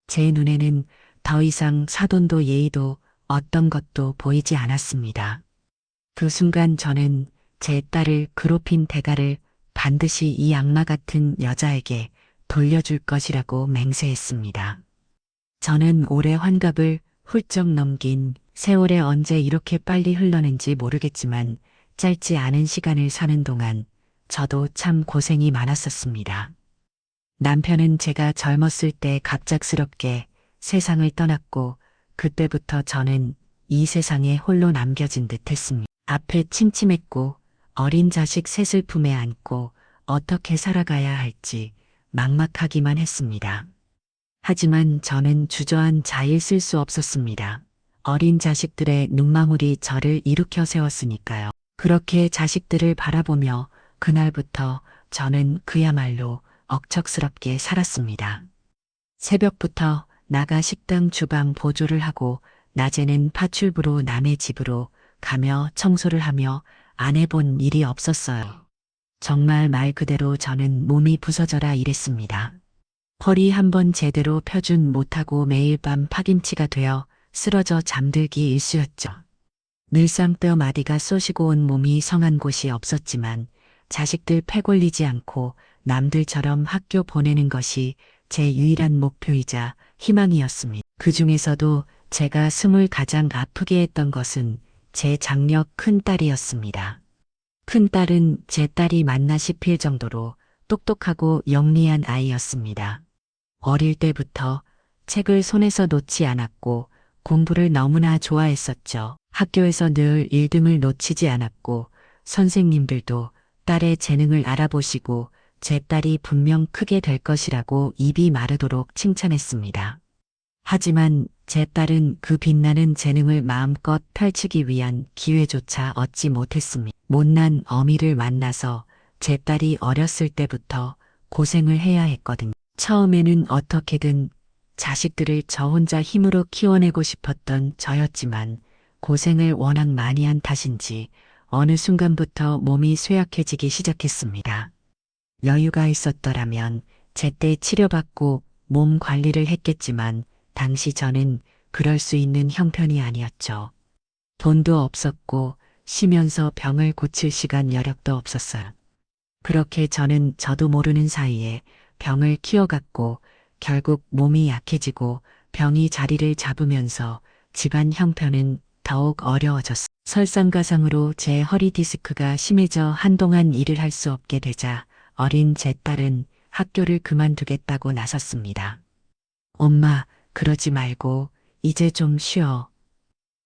제 눈에는 더 이상 사돈도 예의도 어떤 것도 보이지 않았습니다. 그 순간 저는 제 딸을 괴롭힌 대가를 반드시 이 악마 같은 여자에게 돌려줄 것이라고 맹세했습니다. 저는 올해 환갑을 훌쩍 넘긴 세월에 언제 이렇게 빨리 흘러는지 모르겠지만 짧지 않은 시간을 사는 동안 저도 참 고생이 많았었습니다. 남편은 제가 젊었을 때 갑작스럽게 세상을 떠났고 그때부터 저는 이 세상에 홀로 남겨진 듯 했습니다. 앞에 침침했고 어린 자식 셋을 품에 안고 어떻게 살아가야 할지 막막하기만 했습니다. 하지만 저는 주저한 자일 쓸 수 없었습니다. 어린 자식들의 눈망울이 저를 일으켜 세웠으니까요. 그렇게 자식들을 바라보며 그날부터 저는 그야말로 억척스럽게 살았습니다. 새벽부터 나가 식당 주방 보조를 하고 낮에는 파출부로 남의 집으로 가며 청소를 하며 안 해본 일이 없었어요. 정말 말 그대로 저는 몸이 부서져라 일했습니다. 허리 한번 제대로 펴준 못하고 매일 밤 파김치가 되어 쓰러져 잠들기 일쑤였죠. 늘상 뼈 마디가 쏘시고 온 몸이 성한 곳이 없었지만 자식들 패골리지 않고 남들처럼 학교 보내는 것이 제 유일한 목표이자 희망이었습니다. 그 중에서도 제가 숨을 가장 아프게 했던 것은 제 장녀 큰딸이었습니다. 큰딸은 제 딸이 맞나 싶을 정도로 똑똑하고 영리한 아이였습니다. 어릴 때부터 책을 손에서 놓지 않았고 공부를 너무나 좋아했었죠. 학교에서 늘 1등을 놓치지 않았고 선생님들도 딸의 재능을 알아보시고 제 딸이 분명 크게 될 것이라고 입이 마르도록 칭찬했습니다. 하지만 제 딸은 그 빛나는 재능을 마음껏 펼치기 위한 기회조차 얻지 못했습니다. 못난 어미를 만나서 제 딸이 어렸을 때부터 고생을 해야 했거든요. 처음에는 어떻게든 자식들을 저 혼자 힘으로 키워내고 싶었던 저였지만 고생을 워낙 많이 한 탓인지 어느 순간부터 몸이 쇠약해지기 시작했습니다. 여유가 있었더라면 제때 치료받고 몸 관리를 했겠지만 당시 저는 그럴 수 있는 형편이 아니었죠. 돈도 없었고 쉬면서 병을 고칠 시간 여력도 없었어요. 그렇게 저는 저도 모르는 사이에 병을 키워갔고 결국 몸이 약해지고 병이 자리를 잡으면서 집안 형편은 더욱 어려워졌어요. 설상가상으로 제 허리 디스크가 심해져 한동안 일을 할 수 없게 되자 어린 제 딸은 학교를 그만두겠다고 나섰습니다. 엄마, 그러지 말고 이제 좀 쉬어.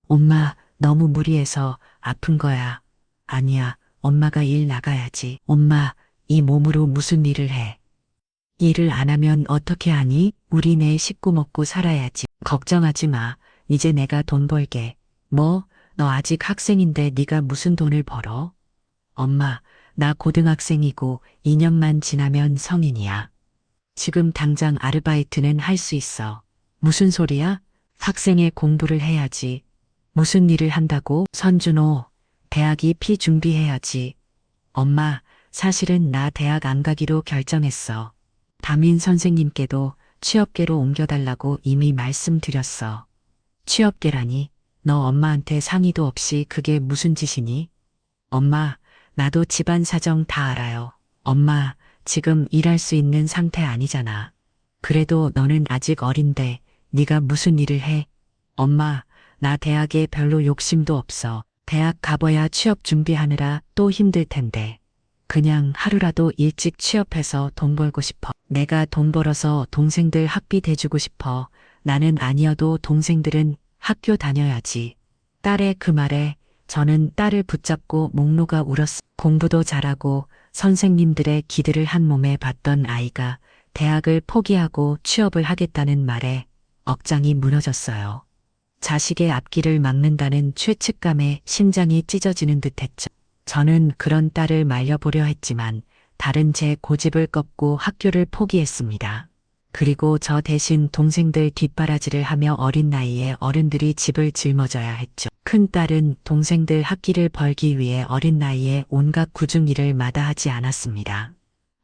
엄마, 너무 무리해서 아픈 거야. 아니야, 엄마가 일 나가야지. 엄마, 이 몸으로 무슨 일을 해. 일을 안 하면 어떻게 하니? 우리 내 식구 먹고 살아야지. 걱정하지 마. 이제 내가 돈 벌게. 뭐? 너 아직 학생인데 네가 무슨 돈을 벌어? 엄마, 나 고등학생이고 2년만 지나면 성인이야. 지금 당장 아르바이트는 할 수 있어. 무슨 소리야? 학생의 공부를 해야지. 무슨 일을 한다고? 선준호, 대학 입시 준비해야지. 엄마, 사실은 나 대학 안 가기로 결정했어. 담임 선생님께도 취업계로 옮겨달라고 이미 말씀드렸어. 취업계라니? 너 엄마한테 상의도 없이 그게 무슨 짓이니? 엄마, 나도 집안 사정 다 알아요. 엄마, 지금 일할 수 있는 상태 아니잖아. 그래도 너는 아직 어린데 네가 무슨 일을 해? 엄마, 나 대학에 별로 욕심도 없어. 대학 가봐야 취업 준비하느라 또 힘들 텐데. 그냥 하루라도 일찍 취업해서 돈 벌고 싶어. 내가 돈 벌어서 동생들 학비 대주고 싶어. 나는 아니어도 동생들은 학교 다녀야지. 딸의 그 말에 저는 딸을 붙잡고 목 놓아 울었어. 공부도 잘하고 선생님들의 기대를 한 몸에 받던 아이가 대학을 포기하고 취업을 하겠다는 말에 억장이 무너졌어요. 자식의 앞길을 막는다는 죄책감에 심장이 찢어지는 듯했죠. 저는 그런 딸을 말려보려 했지만 다른 제 고집을 꺾고 학교를 포기했습니다. 그리고 저 대신 동생들 뒷바라지를 하며 어린 나이에 어른들이 집을 짊어져야 했죠. 큰딸은 동생들 학기를 벌기 위해 어린 나이에 온갖 구중 일을 마다하지 않았습니다.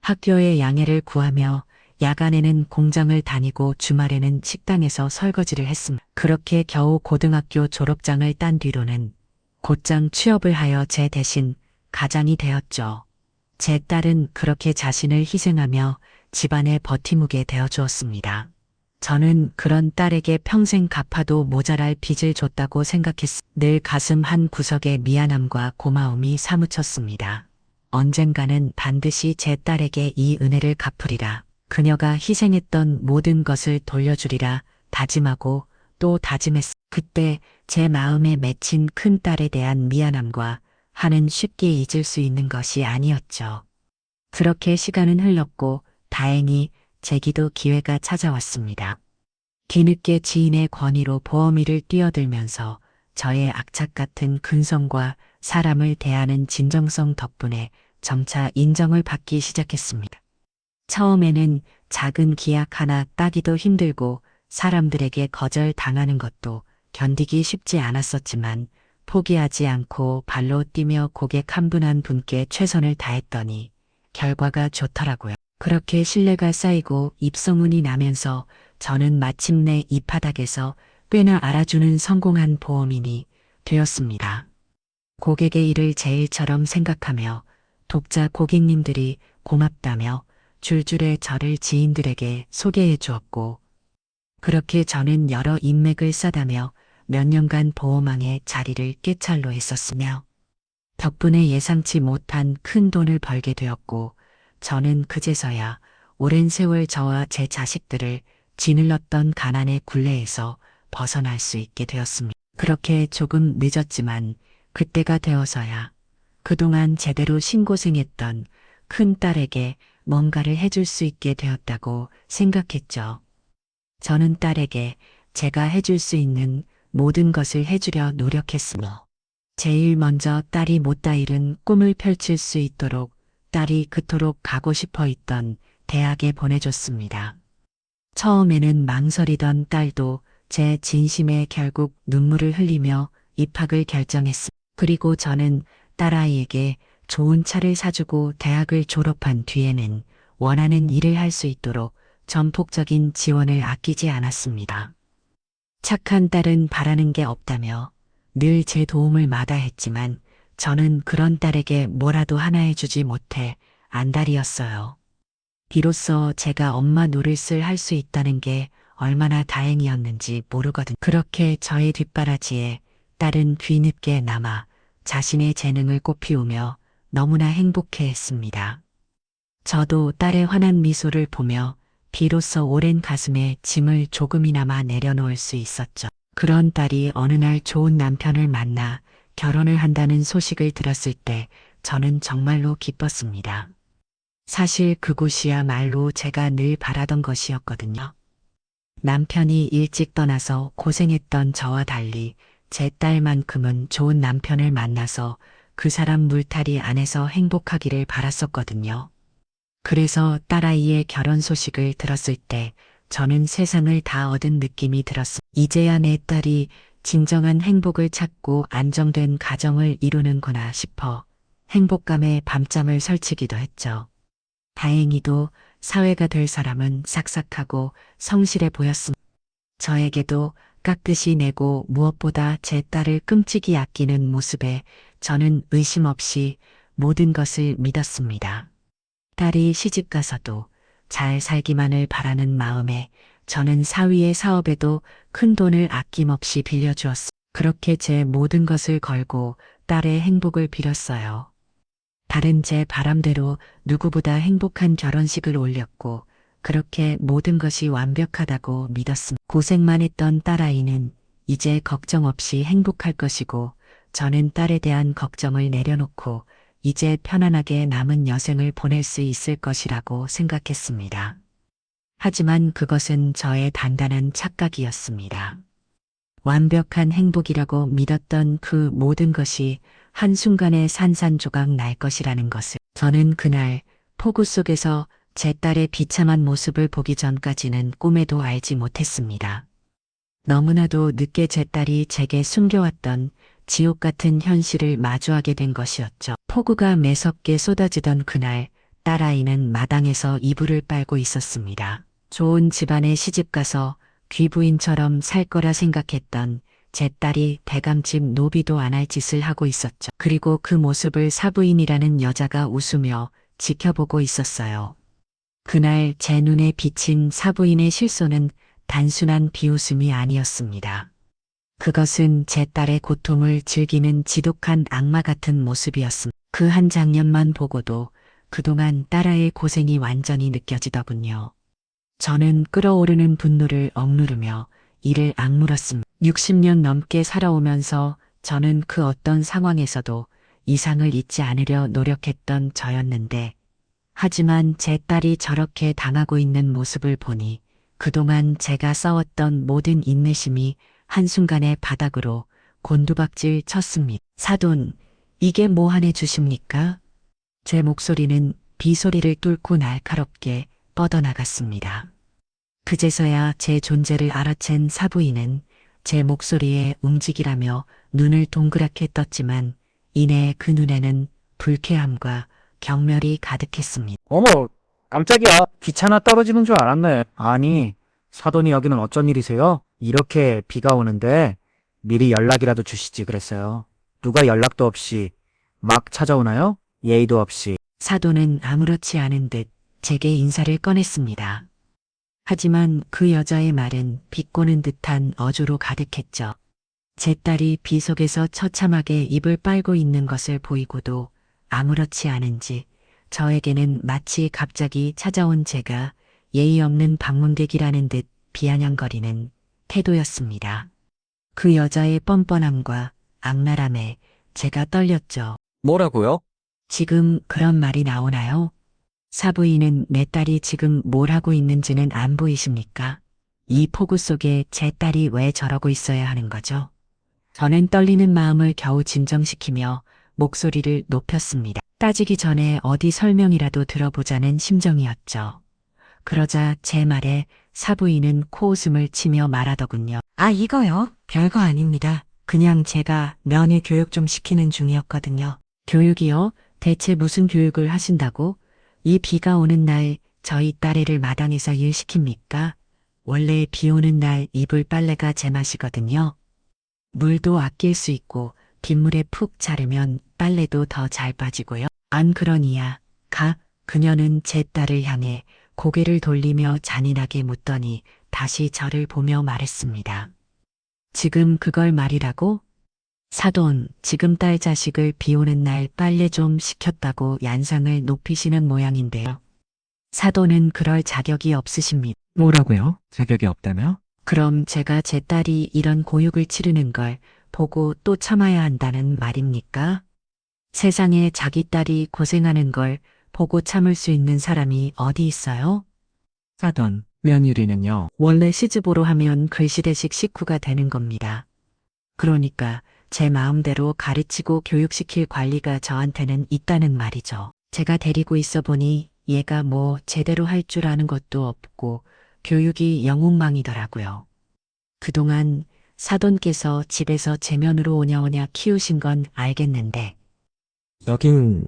학교에 양해를 구하며 야간에는 공장을 다니고 주말에는 식당에서 설거지를 했습니다. 그렇게 겨우 고등학교 졸업장을 딴 뒤로는 곧장 취업을 하여 제 대신 가장이 되었죠. 제 딸은 그렇게 자신을 희생하며 집안에 버티무게 되어 주었습니다. 저는 그런 딸에게 평생 갚아도 모자랄 빚을 줬다고 늘 가슴 한 구석에 미안함과 고마움이 사무쳤습니다. 언젠가는 반드시 제 딸에게 이 은혜를 갚으리라. 그녀가 희생했던 모든 것을 돌려주리라 다짐하고 또 그때 제 마음에 맺힌 큰 딸에 대한 미안함과 한은 쉽게 잊을 수 있는 것이 아니었죠. 그렇게 시간은 흘렀고 다행히 제기도 기회가 찾아왔습니다. 뒤늦게 지인의 권위로 보험일을 뛰어들면서 저의 악착 같은 근성과 사람을 대하는 진정성 덕분에 점차 인정을 받기 시작했습니다. 처음에는 작은 기약 하나 따기도 힘들고 사람들에게 거절당하는 것도 견디기 쉽지 않았었지만 포기하지 않고 발로 뛰며 고객 한 분 한 분께 최선을 다했더니 결과가 좋더라고요. 그렇게 신뢰가 쌓이고 입소문이 나면서 저는 마침내 이 바닥에서 꽤나 알아주는 성공한 보험인이 되었습니다. 고객의 일을 제 일처럼 생각하며 독자 고객님들이 고맙다며 줄줄이 저를 지인들에게 소개해 주었고 그렇게 저는 여러 인맥을 쌓다며 몇 년간 보험왕의 자리를 꿰찰로 했었으며 덕분에 예상치 못한 큰 돈을 벌게 되었고 저는 그제서야 오랜 세월 저와 제 자식들을 짓눌렀던 가난의 굴레에서 벗어날 수 있게 되었습니다. 그렇게 조금 늦었지만 그때가 되어서야 그동안 제대로 신고생했던 큰 딸에게 뭔가를 해줄 수 있게 되었다고 생각했죠. 저는 딸에게 제가 해줄 수 있는 모든 것을 해주려 노력했으며 제일 먼저 딸이 못다 이룬 꿈을 펼칠 수 있도록 딸이 그토록 가고 싶어 있던 대학에 보내줬습니다. 처음에는 망설이던 딸도 제 진심에 결국 눈물을 흘리며 입학을 결정했습니다. 그리고 저는 딸아이에게 좋은 차를 사주고 대학을 졸업한 뒤에는 원하는 일을 할 수 있도록 전폭적인 지원을 아끼지 않았습니다. 착한 딸은 바라는 게 없다며 늘 제 도움을 마다했지만 저는 그런 딸에게 뭐라도 하나 해주지 못해 안달이었어요. 비로소 제가 엄마 노릇을 할 수 있다는 게 얼마나 다행이었는지 모르거든. 그렇게 저의 뒷바라지에 딸은 뒤늦게 남아 자신의 재능을 꽃피우며 너무나 행복해했습니다. 저도 딸의 환한 미소를 보며 비로소 오랜 가슴에 짐을 조금이나마 내려놓을 수 있었죠. 그런 딸이 어느 날 좋은 남편을 만나 결혼을 한다는 소식을 들었을 때 저는 정말로 기뻤습니다. 사실 그곳이야말로 제가 늘 바라던 것이었거든요. 남편이 일찍 떠나서 고생했던 저와 달리 제 딸만큼은 좋은 남편을 만나서 그 사람 물타리 안에서 행복하기를 바랐었거든요. 그래서 딸아이의 결혼 소식을 들었을 때 저는 세상을 다 얻은 느낌이 들었습니다. 이제야 내 딸이 진정한 행복을 찾고 안정된 가정을 이루는구나 싶어 행복감에 밤잠을 설치기도 했죠. 다행히도 사회가 될 사람은 싹싹하고 성실해 보였습니다. 저에게도 깍듯이 내고 무엇보다 제 딸을 끔찍이 아끼는 모습에 저는 의심 없이 모든 것을 믿었습니다. 딸이 시집가서도 잘 살기만을 바라는 마음에 저는 사위의 사업에도 큰 돈을 아낌없이 빌려주었습니다. 그렇게 제 모든 것을 걸고 딸의 행복을 빌었어요. 다른 제 바람대로 누구보다 행복한 결혼식을 올렸고 그렇게 모든 것이 완벽하다고 믿었습니다. 고생만 했던 딸아이는 이제 걱정 없이 행복할 것이고 저는 딸에 대한 걱정을 내려놓고 이제 편안하게 남은 여생을 보낼 수 있을 것이라고 생각했습니다. 하지만 그것은 저의 단단한 착각이었습니다. 완벽한 행복이라고 믿었던 그 모든 것이 한순간에 산산조각 날 것이라는 것을 저는 그날 폭우 속에서 제 딸의 비참한 모습을 보기 전까지는 꿈에도 알지 못했습니다. 너무나도 늦게 제 딸이 제게 숨겨왔던 지옥 같은 현실을 마주하게 된 것이었죠. 폭우가 매섭게 쏟아지던 그날 딸아이는 마당에서 이불을 빨고 있었습니다. 좋은 집안에 시집가서 귀부인처럼 살 거라 생각했던 제 딸이 대감집 노비도 안 할 짓을 하고 있었죠. 그리고 그 모습을 사부인이라는 여자가 웃으며 지켜보고 있었어요. 그날 제 눈에 비친 사부인의 실소는 단순한 비웃음이 아니었습니다. 그것은 제 딸의 고통을 즐기는 지독한 악마 같은 모습이었습니다. 그 한 장면만 보고도 그동안 딸아이의 고생이 완전히 느껴지더군요. 저는 끓어오르는 분노를 억누르며 이를 악물었습니다. 60년 넘게 살아오면서 저는 그 어떤 상황에서도 이상을 잊지 않으려 노력했던 저였는데, 하지만 제 딸이 저렇게 당하고 있는 모습을 보니 그동안 제가 써왔던 모든 인내심이 한순간에 바닥으로 곤두박질 쳤습니다. 사돈, 이게 뭐 하네 주십니까? 제 목소리는 비소리를 뚫고 날카롭게 뻗어나갔습니다. 그제서야 제 존재를 알아챈 사부인은 제 목소리에 움직이라며 눈을 동그랗게 떴지만 이내 그 눈에는 불쾌함과 경멸이 가득했습니다. 어머, 깜짝이야. 귀찮아 떨어지는 줄 알았네. 아니, 사돈이 여기는 어쩐 일이세요? 이렇게 비가 오는데 미리 연락이라도 주시지 그랬어요. 누가 연락도 없이 막 찾아오나요? 예의도 없이. 사돈은 아무렇지 않은 듯 제게 인사를 꺼냈습니다. 하지만 그 여자의 말은 비꼬는 듯한 어조로 가득했죠. 제 딸이 비 속에서 처참하게 입을 빨고 있는 것을 보이고도 아무렇지 않은지 저에게는 마치 갑자기 찾아온 제가 예의 없는 방문객이라는 듯 비아냥거리는 태도였습니다. 그 여자의 뻔뻔함과 악랄함에 제가 떨렸죠. 뭐라고요? 지금 그런 말이 나오나요? 사부인은 내 딸이 지금 뭘 하고 있는지는 안 보이십니까? 이 폭우 속에 제 딸이 왜 저러고 있어야 하는 거죠? 저는 떨리는 마음을 겨우 진정시키며 목소리를 높였습니다. 따지기 전에 어디 설명이라도 들어보자는 심정이었죠. 그러자 제 말에 사부인은 코웃음을 치며 말하더군요. 아, 이거요? 별거 아닙니다. 그냥 제가 면회 교육 좀 시키는 중이었거든요. 교육이요? 대체 무슨 교육을 하신다고? 이 비가 오는 날 저희 딸애를 마당에서 일 시킵니까? 원래 비 오는 날 이불 빨래가 제맛이거든요. 물도 아낄 수 있고 빗물에 푹 자르면 빨래도 더 잘 빠지고요. 안 그러니야. 그녀는 제 딸을 향해 고개를 돌리며 잔인하게 묻더니 다시 저를 보며 말했습니다. 지금 그걸 말이라고? 사돈, 지금 딸 자식을 비 오는 날 빨래 좀 시켰다고 얀상을 높이시는 모양인데요. 사돈은 그럴 자격이 없으십니다. 뭐라고요? 자격이 없다며? 그럼 제가 제 딸이 이런 고육을 치르는 걸 보고 또 참아야 한다는 말입니까? 세상에 자기 딸이 고생하는 걸 보고 참을 수 있는 사람이 어디 있어요? 사돈, 며느리는요? 원래 시집오로 하면 글시대식 식구가 되는 겁니다. 그러니까 제 마음대로 가르치고 교육시킬 관리가 저한테는 있다는 말이죠. 제가 데리고 있어 보니 얘가 뭐 제대로 할 줄 아는 것도 없고 교육이 영웅망이더라고요. 그동안 사돈께서 집에서 제 면으로 오냐오냐 키우신 건 알겠는데 여긴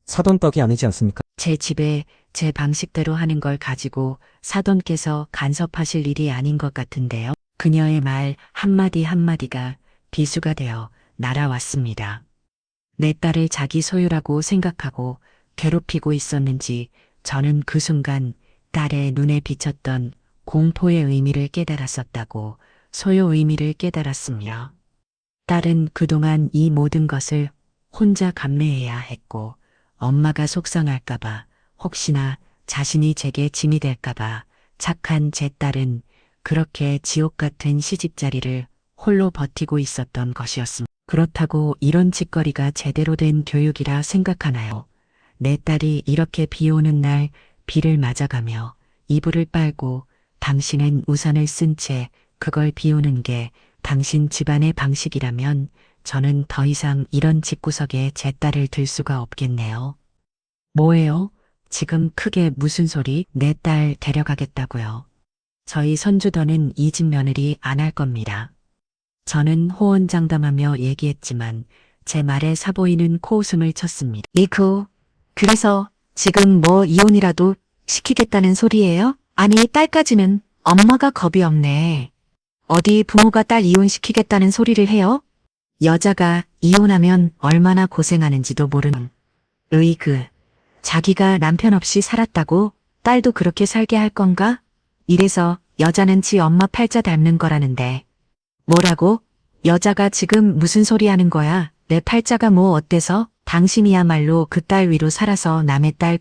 사돈 떡이 아니지 않습니까? 제 집에 제 방식대로 하는 걸 가지고 사돈께서 간섭하실 일이 아닌 것 같은데요. 그녀의 말 한마디 한마디가 비수가 되어 날아왔습니다. 내 딸을 자기 소유라고 생각하고 괴롭히고 있었는지 저는 그 순간 딸의 눈에 비쳤던 공포의 의미를 깨달았었다고 소유 의미를 깨달았습니다. 딸은 그동안 이 모든 것을 혼자 감내해야 했고 엄마가 속상할까봐 혹시나 자신이 제게 짐이 될까봐 착한 제 딸은 그렇게 지옥 같은 시집자리를 홀로 버티고 있었던 것이었습니다. 그렇다고 이런 짓거리가 제대로 된 교육이라 생각하나요? 내 딸이 이렇게 비 오는 날 비를 맞아가며 이불을 빨고 당신은 우산을 쓴 채 그걸 비우는 게 당신 집안의 방식이라면 저는 더 이상 이런 집구석에 제 딸을 들 수가 없겠네요. 뭐예요? 지금 크게 무슨 소리? 내 딸 데려가겠다고요. 저희 손주더는 이 집 며느리 안 할 겁니다. 저는 호언장담하며 얘기했지만 제 말에 사보이는 코웃음을 쳤습니다. 이쿠, 그래서 지금 뭐 이혼이라도 시키겠다는 소리예요? 아니, 딸까지는 엄마가 겁이 없네. 어디 부모가 딸 이혼시키겠다는 소리를 해요? 여자가 이혼하면 얼마나 고생하는지도 모르는. 자기가 남편 없이 살았다고 딸도 그렇게 살게 할 건가? 이래서 여자는 지 엄마 팔자 닮는 거라는데. 뭐라고? 여자가 지금 무슨 소리 하는 거야? 내 팔자가 뭐 어때서? 당신이야말로 그 딸 위로 살아서 남의 딸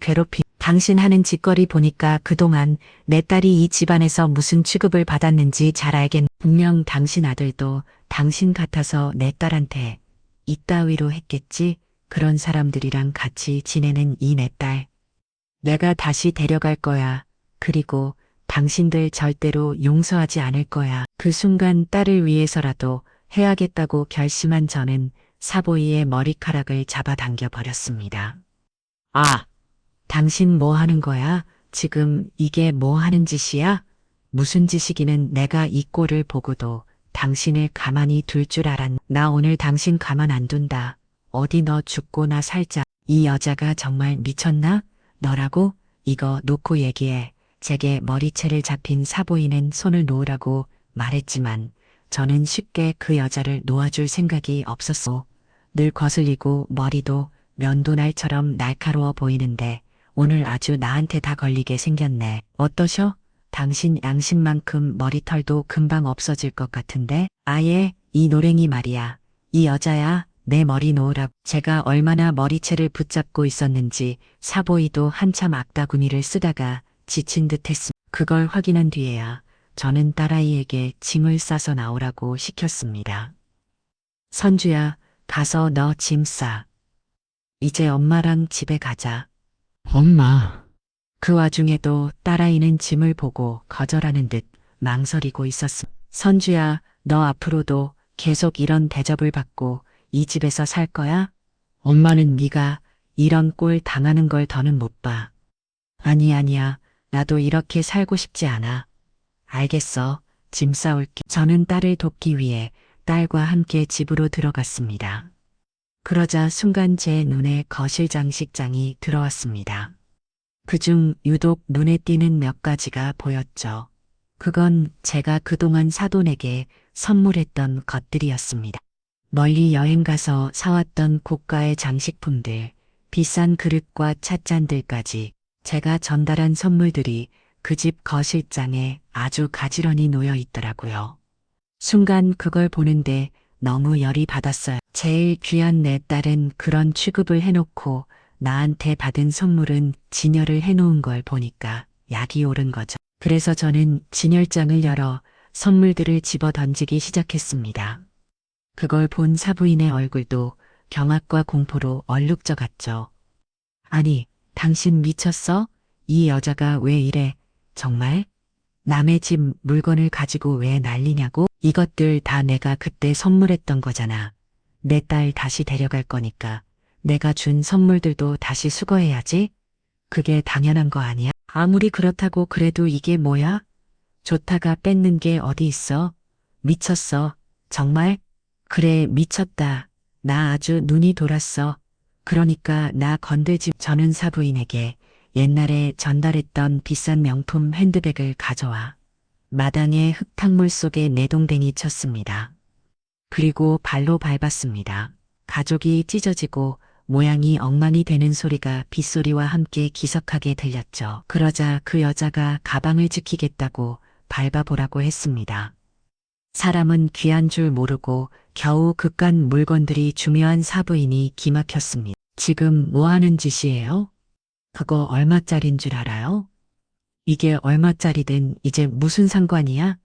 당신 하는 짓거리 보니까 그동안 내 딸이 이 집안에서 무슨 취급을 받았는지 잘 알겠네. 분명 당신 아들도 당신 같아서 내 딸한테 이따위로 했겠지. 그런 사람들이랑 같이 지내는 이 내 딸. 내가 다시 데려갈 거야. 그리고 당신들 절대로 용서하지 않을 거야. 그 순간 딸을 위해서라도 해야겠다고 결심한 저는 사보이의 머리카락을 잡아당겨 버렸습니다. 아, 당신 뭐 하는 거야? 지금 이게 뭐 하는 짓이야? 무슨 짓이기는 내가 이 꼴을 보고도 당신을 가만히 둘 줄 나 오늘 당신 가만 안 둔다. 어디 너 죽고 나 살자. 이 여자가 정말 미쳤나? 너라고? 이거 놓고 얘기해. 제게 머리채를 잡힌 사보이는 손을 놓으라고 말했지만 저는 쉽게 그 여자를 놓아줄 생각이 없었어. 늘 거슬리고 머리도 면도날처럼 날카로워 보이는데 오늘 아주 나한테 다 걸리게 생겼네. 어떠셔? 당신 양심만큼 머리털도 금방 없어질 것 같은데? 아예 이 노랭이 말이야. 이 여자야. 내 머리 놓으라고. 제가 얼마나 머리채를 붙잡고 있었는지 사보이도 한참 악다구니를 쓰다가 지친 듯 했습니다. 그걸 확인한 뒤에야 저는 딸아이에게 짐을 싸서 나오라고 시켰습니다. 선주야, 가서 너 짐 싸. 이제 엄마랑 집에 가자. 엄마. 그 와중에도 딸아이는 짐을 보고 거절하는 듯 망설이고 있었습니다. 선주야, 너 앞으로도 계속 이런 대접을 받고 이 집에서 살 거야? 엄마는 네가 이런 꼴 당하는 걸 더는 못 봐. 아니야. 나도 이렇게 살고 싶지 않아. 알겠어. 짐 싸올게. 저는 딸을 돕기 위해 딸과 함께 집으로 들어갔습니다. 그러자 순간 제 눈에 거실 장식장이 들어왔습니다. 그중 유독 눈에 띄는 몇 가지가 보였죠. 그건 제가 그동안 사돈에게 선물했던 것들이었습니다. 멀리 여행 가서 사왔던 고가의 장식품들, 비싼 그릇과 찻잔들까지 제가 전달한 선물들이 그 집 거실장에 아주 가지런히 놓여 있더라고요. 순간 그걸 보는데 너무 열이 받았어요. 제일 귀한 내 딸은 그런 취급을 해놓고 나한테 받은 선물은 진열을 해놓은 걸 보니까 약이 오른 거죠. 그래서 저는 진열장을 열어 선물들을 집어 던지기 시작했습니다. 그걸 본 사부인의 얼굴도 경악과 공포로 얼룩져갔죠. 아니, 당신 미쳤어? 이 여자가 왜 이래? 정말? 남의 집 물건을 가지고 왜 난리냐고? 이것들 다 내가 그때 선물했던 거잖아. 내 딸 다시 데려갈 거니까 내가 준 선물들도 다시 수거해야지. 그게 당연한 거 아니야? 아무리 그렇다고 그래도 이게 뭐야? 좋다가 뺏는 게 어디 있어? 미쳤어. 정말? 그래, 미쳤다. 나 아주 눈이 돌았어. 그러니까 나 건들지. 저는 사부인에게 옛날에 전달했던 비싼 명품 핸드백을 가져와 마당의 흙탕물 속에 내동댕이 쳤습니다. 그리고 발로 밟았습니다. 가족이 찢어지고 모양이 엉망이 되는 소리가 빗소리와 함께 기석하게 들렸죠. 그러자 그 여자가 가방을 지키겠다고 밟아보라고 했습니다. 사람은 귀한 줄 모르고 겨우 그깟 물건들이 중요한 사부인이 기막혔습니다. 지금 뭐 하는 짓이에요? 그거 얼마짜린 줄 알아요? 이게 얼마짜리든 이제 무슨 상관이야?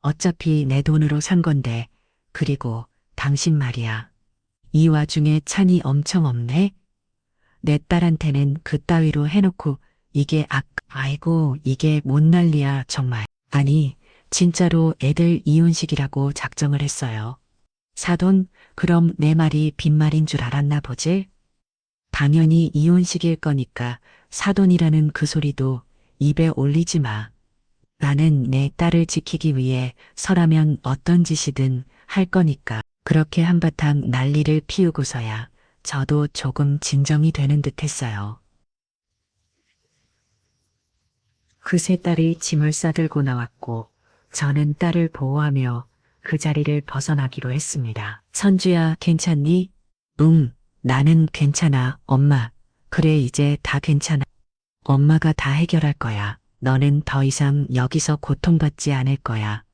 어차피 내 돈으로 산 건데. 그리고 당신 말이야. 이 와중에 찬이 엄청 없네? 내 딸한테는 그따위로 해놓고 이게 아이고 이게 뭔 난리야 정말. 아니 진짜로 애들 이혼식이라고 작정을 했어요. 사돈 그럼 내 말이 빈말인 줄 알았나 보지? 당연히 이혼식일 거니까 사돈이라는 그 소리도 입에 올리지 마. 나는 내 딸을 지키기 위해 서라면 어떤 짓이든 할 거니까. 그렇게 한바탕 난리를 피우고서야 저도 조금 진정이 되는 듯 했어요. 그 세 딸이 짐을 싸들고 나왔고 저는 딸을 보호하며 그 자리를 벗어나기로 했습니다. 선주야, 괜찮니? 응, 나는 괜찮아, 엄마. 그래, 이제 다 괜찮아. 엄마가 다 해결할 거야. 너는 더 이상 여기서 고통받지 않을 거야.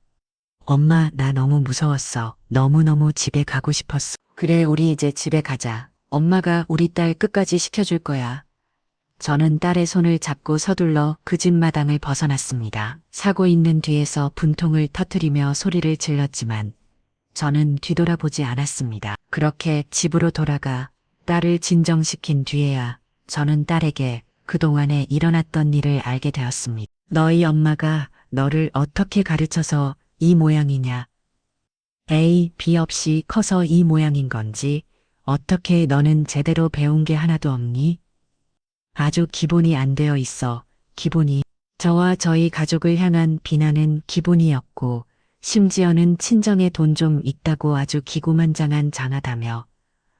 엄마, 나 너무 무서웠어. 너무너무 집에 가고 싶었어. 그래, 우리 이제 집에 가자. 엄마가 우리 딸 끝까지 시켜줄 거야. 저는 딸의 손을 잡고 서둘러 그 집 마당을 벗어났습니다. 사고 있는 뒤에서 분통을 터뜨리며 소리를 질렀지만 저는 뒤돌아보지 않았습니다. 그렇게 집으로 돌아가 딸을 진정시킨 뒤에야 저는 딸에게 그동안에 일어났던 일을 알게 되었습니다. 너희 엄마가 너를 어떻게 가르쳐서 이 모양이냐? A, B 없이 커서 이 모양인 건지 어떻게 너는 제대로 배운 게 하나도 없니? 아주 기본이 안 되어 있어. 기본이. 저와 저희 가족을 향한 비난은 기본이었고 심지어는 친정에 돈 좀 있다고 아주 기고만장한 장하다며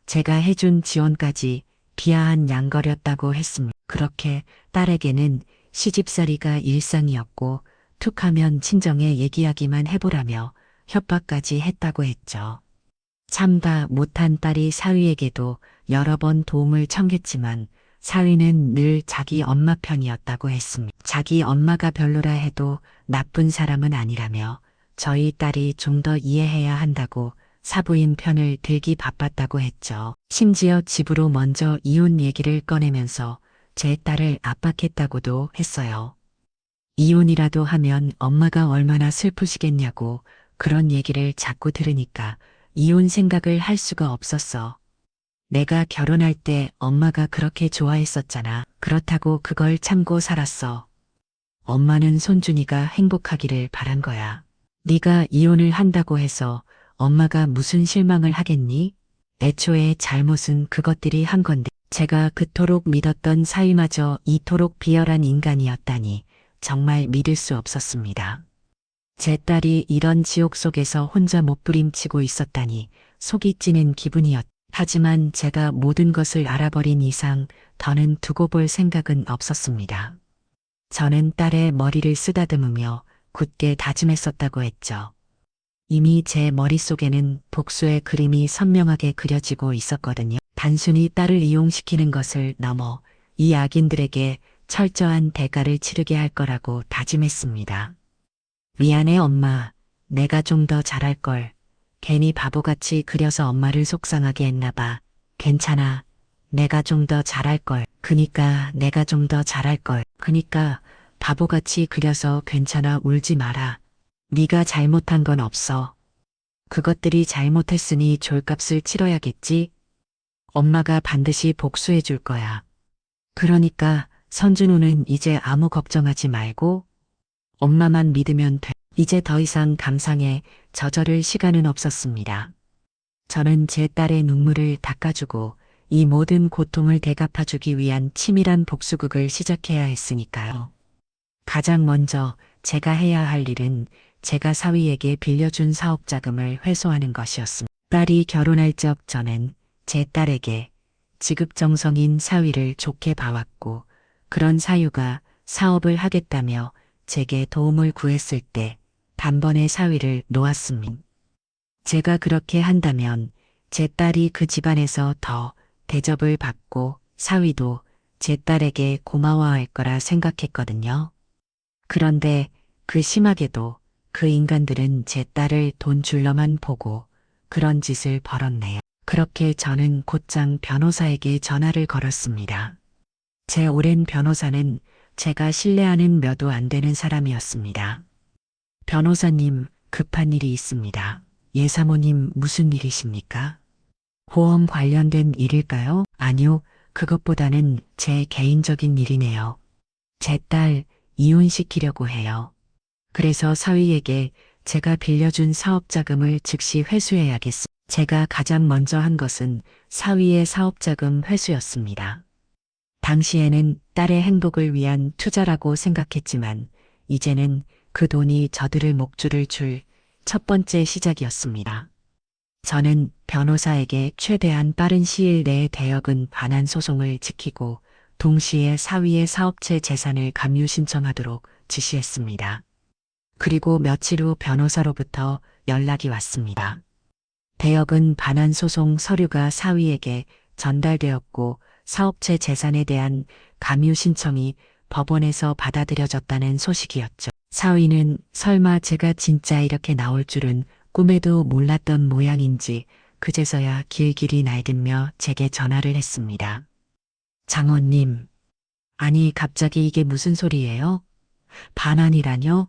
제가 해준 지원까지 비하한 양거렸다고 했습니다. 그렇게 딸에게는 시집살이가 일상이었고 툭하면 친정에 얘기하기만 해보라며 협박까지 했다고 했죠. 참다 못한 딸이 사위에게도 여러 번 도움을 청했지만 사위는 늘 자기 엄마 편이었다고 했습니다. 자기 엄마가 별로라 해도 나쁜 사람은 아니라며 저희 딸이 좀 더 이해해야 한다고 사부인 편을 들기 바빴다고 했죠. 심지어 집으로 먼저 이혼 얘기를 꺼내면서 제 딸을 압박했다고도 했어요. 이혼이라도 하면 엄마가 얼마나 슬프시겠냐고 그런 얘기를 자꾸 들으니까 이혼 생각을 할 수가 없었어. 내가 결혼할 때 엄마가 그렇게 좋아했었잖아. 그렇다고 그걸 참고 살았어. 엄마는 손준이가 행복하기를 바란 거야. 네가 이혼을 한다고 해서 엄마가 무슨 실망을 하겠니? 애초에 잘못은 그것들이 한 건데 제가 그토록 믿었던 사위마저 이토록 비열한 인간이었다니 정말 믿을 수 없었습니다. 제 딸이 이런 지옥 속에서 혼자 못부림치고 있었다니 속이 찌는 기분이었다. 하지만 제가 모든 것을 알아버린 이상 더는 두고 볼 생각은 없었습니다. 저는 딸의 머리를 쓰다듬으며 굳게 다짐했었다고 했죠. 이미 제 머릿속에는 복수의 그림이 선명하게 그려지고 있었거든요. 단순히 딸을 이용시키는 것을 넘어 이 악인들에게 철저한 대가를 치르게 할 거라고 다짐했습니다. 미안해 엄마. 내가 좀 더 잘할 걸. 괜히 바보같이 그려서 엄마를 속상하게 했나 봐. 괜찮아. 내가 좀 더 잘할 걸. 그니까 내가 좀 더 잘할 걸. 그니까 바보같이 그려서 괜찮아. 울지 마라. 네가 잘못한 건 없어. 그것들이 잘못했으니 졸값을 치러야겠지. 엄마가 반드시 복수해 줄 거야. 그러니까 선준우는 이제 아무 걱정하지 말고 엄마만 믿으면 돼. 이제 더 이상 감상에 저저를 시간은 없었습니다. 저는 제 딸의 눈물을 닦아주고 이 모든 고통을 대갚아주기 위한 치밀한 복수극을 시작해야 했으니까요. 가장 먼저 제가 해야 할 일은 제가 사위에게 빌려준 사업 자금을 회수하는 것이었습니다. 딸이 결혼할 적 저는 제 딸에게 지극정성인 사위를 좋게 봐왔고 그런 사유가 사업을 하겠다며 제게 도움을 구했을 때 단번에 사위를 놓았습니다. 제가 그렇게 한다면 제 딸이 그 집안에서 더 대접을 받고 사위도 제 딸에게 고마워할 거라 생각했거든요. 그런데 그 심하게도 그 인간들은 제 딸을 돈 줄러만 보고 그런 짓을 벌었네요. 그렇게 저는 곧장 변호사에게 전화를 걸었습니다. 제 오랜 변호사는 제가 신뢰하는 몇도 안 되는 사람이었습니다. 변호사님, 급한 일이 있습니다. 예, 사모님, 무슨 일이십니까? 보험 관련된 일일까요? 아니요, 그것보다는 제 개인적인 일이네요. 제 딸 이혼시키려고 해요. 그래서 사위에게 제가 빌려준 사업 자금을 즉시 회수해야겠습니다. 제가 가장 먼저 한 것은 사위의 사업 자금 회수였습니다. 당시에는 딸의 행복을 위한 투자라고 생각했지만 이제는 그 돈이 저들을 목줄을 줄 첫 번째 시작이었습니다. 저는 변호사에게 최대한 빠른 시일 내에 대역은 반환 소송을 지키고 동시에 사위의 사업체 재산을 감유 신청하도록 지시했습니다. 그리고 며칠 후 변호사로부터 연락이 왔습니다. 대역은 반환 소송 서류가 사위에게 전달되었고 사업체 재산에 대한 감유 신청이 법원에서 받아들여졌다는 소식이었죠. 사위는 설마 제가 진짜 이렇게 나올 줄은 꿈에도 몰랐던 모양인지 그제서야 길길이 날들며 제게 전화를 했습니다. 장모님, 아니 갑자기 이게 무슨 소리예요? 반환이라뇨?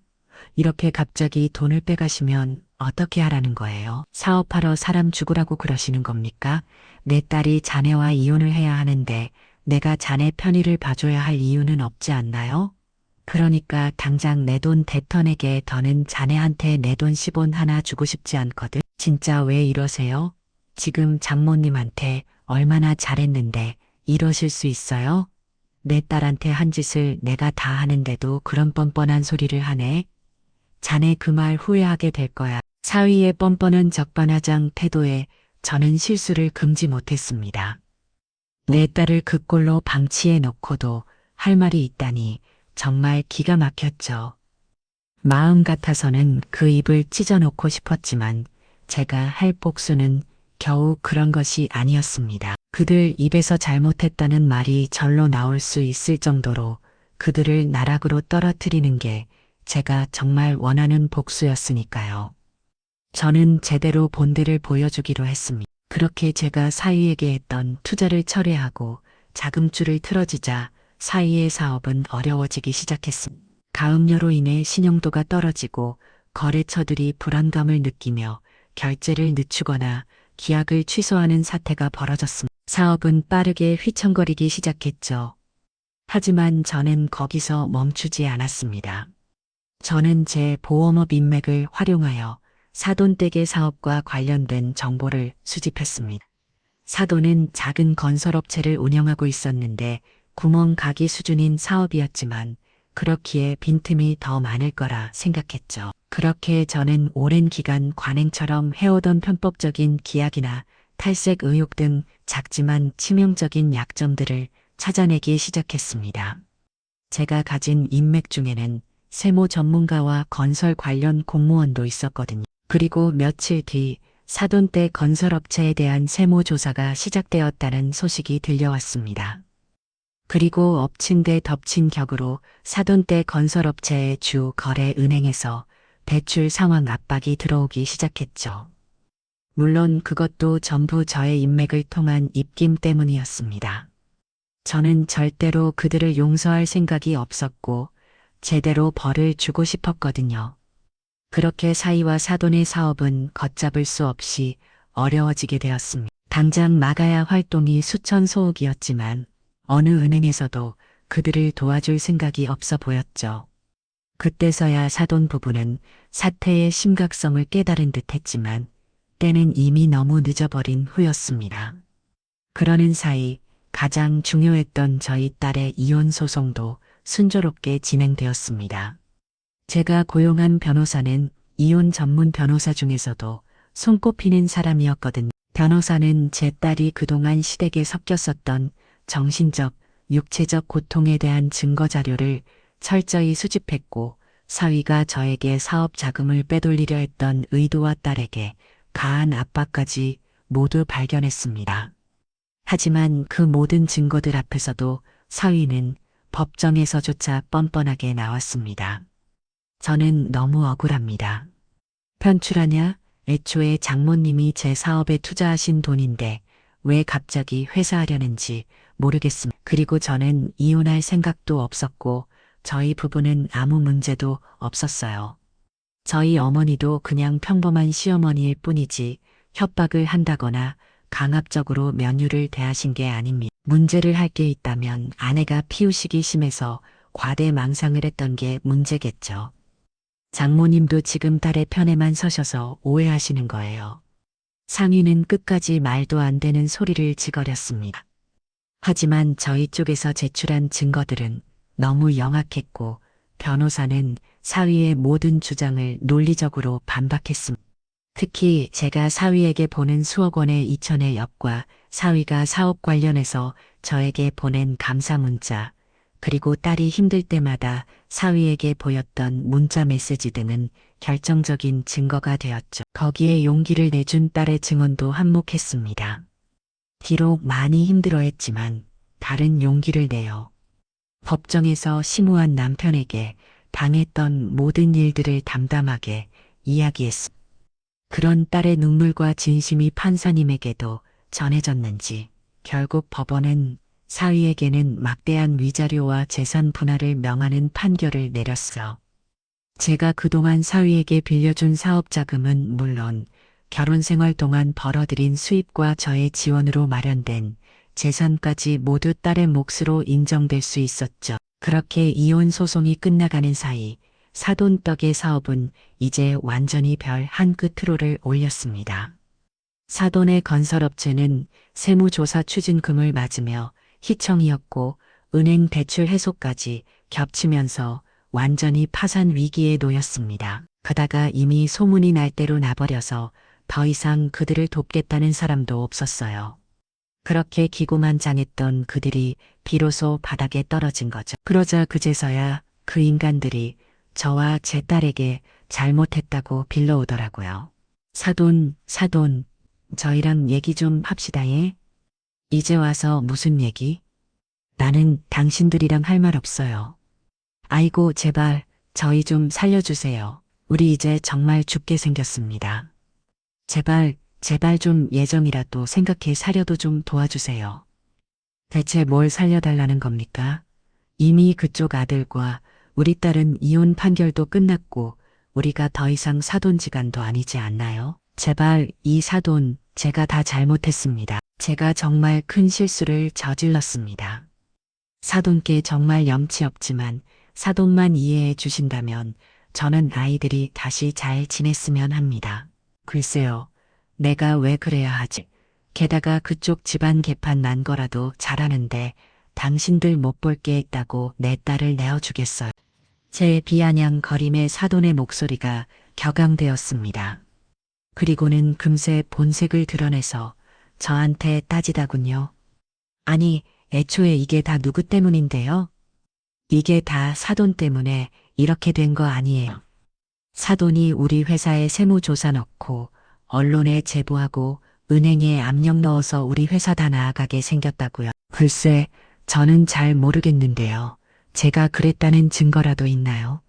이렇게 갑자기 돈을 빼가시면 어떻게 하라는 거예요? 사업하러 사람 죽으라고 그러시는 겁니까? 내 딸이 자네와 이혼을 해야 하는데 내가 자네 편의를 봐줘야 할 이유는 없지 않나요? 그러니까 당장 내 돈 대턴에게 더는 자네한테 내 돈 10원 하나 주고 싶지 않거든. 진짜 왜 이러세요? 지금 장모님한테 얼마나 잘했는데 이러실 수 있어요? 내 딸한테 한 짓을 내가 다 하는데도 그런 뻔뻔한 소리를 하네. 자네 그 말 후회하게 될 거야. 사위의 뻔뻔한 적반하장 태도에 저는 실수를 금지 못했습니다. 내 딸을 그 꼴로 방치해 놓고도 할 말이 있다니 정말 기가 막혔죠. 마음 같아서는 그 입을 찢어놓고 싶었지만 제가 할 복수는 겨우 그런 것이 아니었습니다. 그들 입에서 잘못했다는 말이 절로 나올 수 있을 정도로 그들을 나락으로 떨어뜨리는 게 제가 정말 원하는 복수였으니까요. 저는 제대로 본드를 보여주기로 했습니다. 그렇게 제가 사위에게 했던 투자를 철회하고 자금줄을 틀어지자 사위의 사업은 어려워지기 시작했습니다. 가음료로 인해 신용도가 떨어지고 거래처들이 불안감을 느끼며 결제를 늦추거나 계약을 취소하는 사태가 벌어졌습니다. 사업은 빠르게 휘청거리기 시작했죠. 하지만 저는 거기서 멈추지 않았습니다. 저는 제 보험업 인맥을 활용하여 사돈댁의 사업과 관련된 정보를 수집했습니다. 사돈은 작은 건설업체를 운영하고 있었는데 구멍가게 수준인 사업이었지만 그렇기에 빈틈이 더 많을 거라 생각했죠. 그렇게 저는 오랜 기간 관행처럼 해오던 편법적인 기약이나 탈색 의혹 등 작지만 치명적인 약점들을 찾아내기 시작했습니다. 제가 가진 인맥 중에는 세무 전문가와 건설 관련 공무원도 있었거든요. 그리고 며칠 뒤 사돈댁 건설업체에 대한 세무조사가 시작되었다는 소식이 들려왔습니다. 그리고 엎친 데 덮친 격으로 사돈댁 건설업체의 주 거래 은행에서 대출 상황 압박이 들어오기 시작했죠. 물론 그것도 전부 저의 인맥을 통한 입김 때문이었습니다. 저는 절대로 그들을 용서할 생각이 없었고 제대로 벌을 주고 싶었거든요. 그렇게 사위와 사돈의 사업은 걷잡을 수 없이 어려워지게 되었습니다. 당장 마가야 활동이 수천소억이었지만 어느 은행에서도 그들을 도와줄 생각이 없어 보였죠. 그때서야 사돈 부부는 사태의 심각성을 깨달은 듯 했지만 때는 이미 너무 늦어버린 후였습니다. 그러는 사이 가장 중요했던 저희 딸의 이혼 소송도 순조롭게 진행되었습니다. 제가 고용한 변호사는 이혼 전문 변호사 중에서도 손꼽히는 사람이었거든요. 변호사는 제 딸이 그동안 시댁에 섞였었던 정신적, 육체적 고통에 대한 증거 자료를 철저히 수집했고 사위가 저에게 사업 자금을 빼돌리려 했던 의도와 딸에게 가한 압박까지 모두 발견했습니다. 하지만 그 모든 증거들 앞에서도 사위는 법정에서조차 뻔뻔하게 나왔습니다. 저는 너무 억울합니다. 편출하냐? 애초에 장모님이 제 사업에 투자하신 돈인데 왜 갑자기 회사하려는지 모르겠습니다. 그리고 저는 이혼할 생각도 없었고 저희 부부는 아무 문제도 없었어요. 저희 어머니도 그냥 평범한 시어머니일 뿐이지 협박을 한다거나 강압적으로 며느리를 대하신 게 아닙니다. 문제를 할 게 있다면 아내가 피우식이 심해서 과대망상을 했던 게 문제겠죠. 장모님도 지금 딸의 편에만 서셔서 오해하시는 거예요. 상위는 끝까지 말도 안 되는 소리를 지거렸습니다. 하지만 저희 쪽에서 제출한 증거들은 너무 영악했고 변호사는 사위의 모든 주장을 논리적으로 반박했습니다. 특히 제가 사위에게 보낸 수억 원의 이천의 엽과 사위가 사업 관련해서 저에게 보낸 감사 문자, 그리고 딸이 힘들 때마다 사위에게 보였던 문자 메시지 등은 결정적인 증거가 되었죠. 거기에 용기를 내준 딸의 증언도 한몫했습니다. 비록 많이 힘들어했지만 다른 용기를 내어 법정에서 심우한 남편에게 당했던 모든 일들을 담담하게 이야기했습니다. 그런 딸의 눈물과 진심이 판사님에게도 전해졌는지 결국 법원은 사위에게는 막대한 위자료와 재산 분할을 명하는 판결을 내렸어. 제가 그동안 사위에게 빌려준 사업 자금은 물론 결혼 생활 동안 벌어들인 수입과 저의 지원으로 마련된 재산까지 모두 딸의 몫으로 인정될 수 있었죠. 그렇게 이혼 소송이 끝나가는 사이 사돈떡의 사업은 이제 완전히 별 한 끝으로를 올렸습니다. 사돈의 건설업체는 세무조사 추징금을 맞으며 희청이었고 은행 대출 해소까지 겹치면서 완전히 파산 위기에 놓였습니다. 그다가 이미 소문이 날 대로 나버려서 더 이상 그들을 돕겠다는 사람도 없었어요. 그렇게 기고만장했던 그들이 비로소 바닥에 떨어진 거죠. 그러자 그제서야 그 인간들이 저와 제 딸에게 잘못했다고 빌러오더라고요. 사돈, 저희랑 얘기 좀 합시다, 예? 이제 와서 무슨 얘기? 나는 당신들이랑 할 말 없어요. 아이고, 제발, 저희 좀 살려주세요. 우리 이제 정말 죽게 생겼습니다. 제발 좀 예정이라도 생각해 사려도 좀 도와주세요. 대체 뭘 살려달라는 겁니까? 이미 그쪽 아들과 우리 딸은 이혼 판결도 끝났고 우리가 더 이상 사돈지간도 아니지 않나요? 제발 이 사돈 제가 다 잘못했습니다. 제가 정말 큰 실수를 저질렀습니다. 사돈께 정말 염치 없지만 사돈만 이해해 주신다면 저는 아이들이 다시 잘 지냈으면 합니다. 글쎄요. 내가 왜 그래야 하지? 게다가 그쪽 집안 개판 난 거라도 잘하는데 당신들 못 볼 게 있다고 내 딸을 내어주겠어요. 제 비아냥거림에 사돈의 목소리가 격앙되었습니다. 그리고는 금세 본색을 드러내서 저한테 따지다군요. 아니, 애초에 이게 다 누구 때문인데요? 이게 다 사돈 때문에 이렇게 된 거 아니에요. 사돈이 우리 회사에 세무조사 넣고 언론에 제보하고 은행에 압력 넣어서 우리 회사 다 나아가게 생겼다고요. 글쎄, 저는 잘 모르겠는데요. 제가 그랬다는 증거라도 있나요?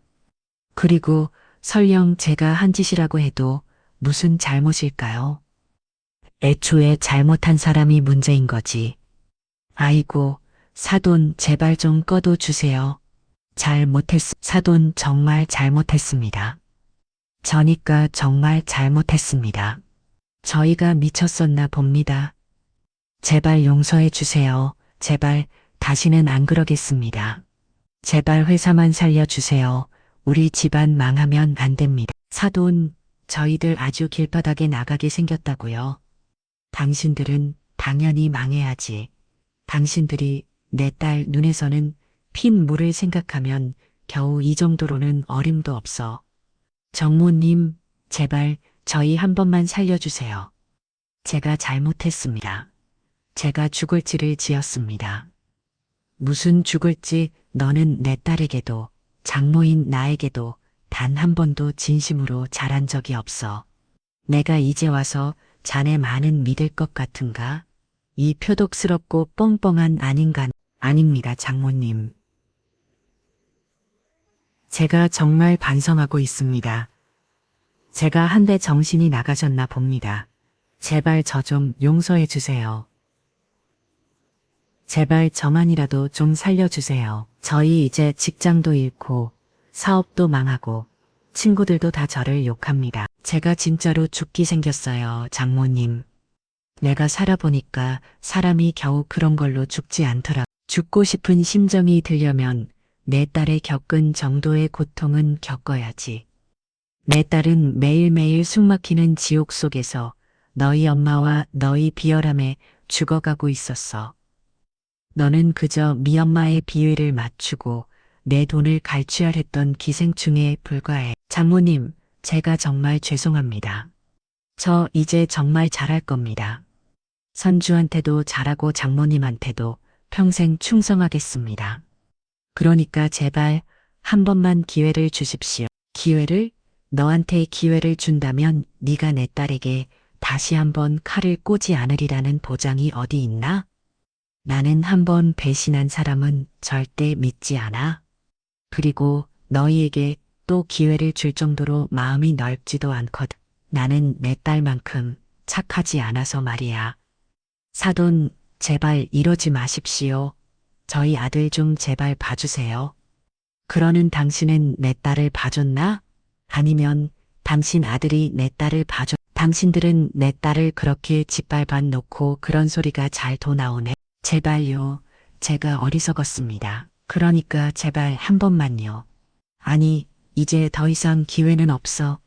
그리고 설령 제가 한 짓이라고 해도 무슨 잘못일까요? 애초에 잘못한 사람이 문제인 거지. 아이고, 사돈 제발 좀 꺼도 주세요. 사돈 정말 잘못했습니다. 저니까 정말 잘못했습니다. 저희가 미쳤었나 봅니다. 제발 용서해 주세요. 제발 다시는 안 그러겠습니다. 제발 회사만 살려주세요. 우리 집안 망하면 안 됩니다. 사돈, 저희들 아주 길바닥에 나가게 생겼다고요. 당신들은 당연히 망해야지. 당신들이 내 딸 눈에서는 핀 물을 생각하면 겨우 이 정도로는 어림도 없어. 정모님, 제발 저희 한 번만 살려주세요. 제가 잘못했습니다. 제가 죽을지를 지었습니다. 무슨 죽을지 너는 내 딸에게도 장모인 나에게도 단 한 번도 진심으로 잘한 적이 없어. 내가 이제 와서 자네 많은 믿을 것 같은가? 이 표독스럽고 뻥뻥한 아닌간 아닙니다, 장모님. 제가 정말 반성하고 있습니다. 제가 한데 정신이 나가셨나 봅니다. 제발 저 좀 용서해 주세요. 제발 저만이라도 좀 살려주세요. 저희 이제 직장도 잃고 사업도 망하고 친구들도 다 저를 욕합니다. 제가 진짜로 죽기 생겼어요, 장모님. 내가 살아보니까 사람이 겨우 그런 걸로 죽지 않더라. 죽고 싶은 심정이 들려면 내 딸의 겪은 정도의 고통은 겪어야지. 내 딸은 매일매일 숨막히는 지옥 속에서 너희 엄마와 너희 비열함에 죽어가고 있었어. 너는 그저 미 엄마의 비위를 맞추고 내 돈을 갈취하랬던 기생충에 불과해. 장모님, 제가 정말 죄송합니다. 저 이제 정말 잘할 겁니다. 선주한테도 잘하고 장모님한테도 평생 충성하겠습니다. 그러니까 제발 한 번만 기회를 주십시오. 기회를? 너한테 기회를 준다면 네가 내 딸에게 다시 한번 칼을 꽂지 않으리라는 보장이 어디 있나? 나는 한 번 배신한 사람은 절대 믿지 않아. 그리고 너희에게 또 기회를 줄 정도로 마음이 넓지도 않거든. 나는 내 딸만큼 착하지 않아서 말이야. 사돈, 제발 이러지 마십시오. 저희 아들 좀 제발 봐주세요. 그러는 당신은 내 딸을 봐줬나? 아니면 당신 아들이 내 딸을 봐줬... 당신들은 내 딸을 그렇게 짓밟아 놓고 그런 소리가 잘 도 나오네. 제발요. 제가 어리석었습니다. 그러니까 제발 한 번만요. 아니, 이제 더 이상 기회는 없어.